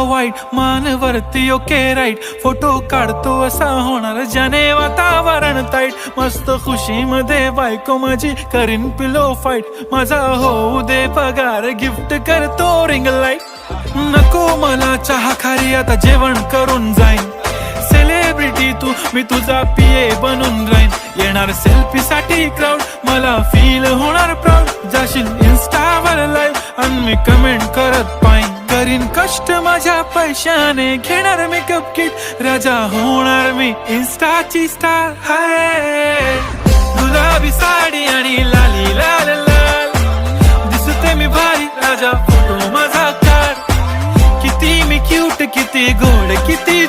वाईट, मानवरती okay right, photo काढतो असा होणार ज्याने वातावरण ताईट, मस्त खुशी मध्ये बायको माझी करीन पिलो फाईट, माझा होऊ दे पगार गिफ्ट करतो रिंग लाईट, नको मला चहा खारी आता जेवण करून जाईन, सेलिब्रिटी तू मी तुझा पिये बनून राहीन, येणार सेल्फी साठी क्राऊड मला फील होणार प्राऊड, जाशील इन्स्टावर लाईव्ह आणि मी कमेंट करत पाईन, करीन कष्ट माझ्या पैशाने, घेणार मेकअप किट, राजा होणार मी इन्स्टाची स्टार, हाय गुलाबी साडी आणि लाली लाल लाल, दिसते मी भारी राजा फोटो माझा काढ, किती मी क्यूट किती गोड किती